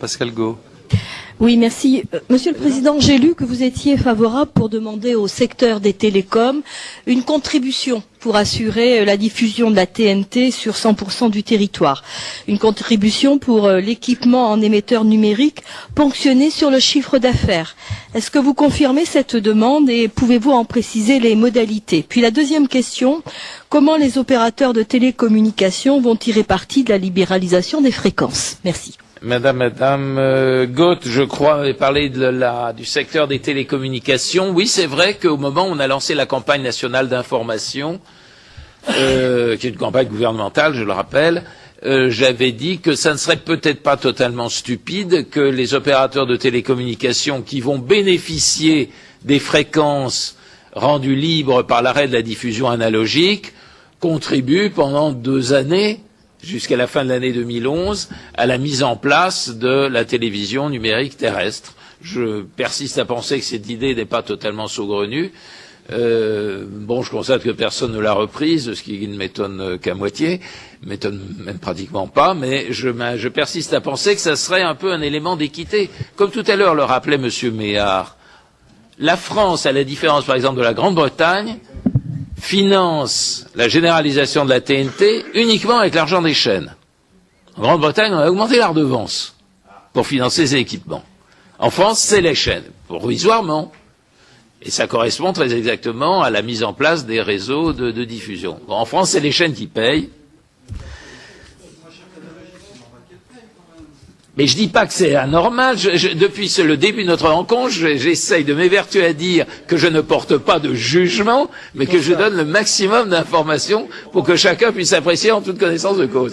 Pascal Gaud. Oui, merci. Monsieur le Président, j'ai lu que vous étiez favorable pour demander au secteur des télécoms une contribution pour assurer la diffusion de la TNT sur 100% du territoire. Une contribution pour l'équipement en émetteurs numériques ponctionné sur le chiffre d'affaires. Est-ce que vous confirmez cette demande et pouvez-vous en préciser les modalités? Puis la deuxième question, comment les opérateurs de télécommunications vont tirer parti de la libéralisation des fréquences? Merci. Madame Gauth, je crois, avait parlé du secteur des télécommunications. Oui, c'est vrai qu'au moment où on a lancé la campagne nationale d'information, qui est une campagne gouvernementale, je le rappelle, j'avais dit que ça ne serait peut-être pas totalement stupide que les opérateurs de télécommunications qui vont bénéficier des fréquences rendues libres par l'arrêt de la diffusion analogique contribuent pendant 2 années jusqu'à la fin de l'année 2011, à la mise en place de la télévision numérique terrestre. Je persiste à penser que cette idée n'est pas totalement saugrenue. Je constate que personne ne l'a reprise, ce qui ne m'étonne qu'à moitié, m'étonne même pratiquement pas, mais je persiste à penser que ça serait un peu un élément d'équité. Comme tout à l'heure le rappelait Monsieur Méhard, la France, à la différence par exemple de la Grande-Bretagne, finance la généralisation de la TNT uniquement avec l'argent des chaînes. En Grande-Bretagne, on a augmenté la redevance pour financer ces équipements. En France, c'est les chaînes, provisoirement. Et ça correspond très exactement à la mise en place des réseaux de diffusion. Bon, en France, c'est les chaînes qui payent. Mais je dis pas que c'est anormal. Depuis le début de notre rencontre, j'essaye de m'évertuer à dire que je ne porte pas de jugement, mais que je donne le maximum d'informations pour que chacun puisse apprécier en toute connaissance de cause.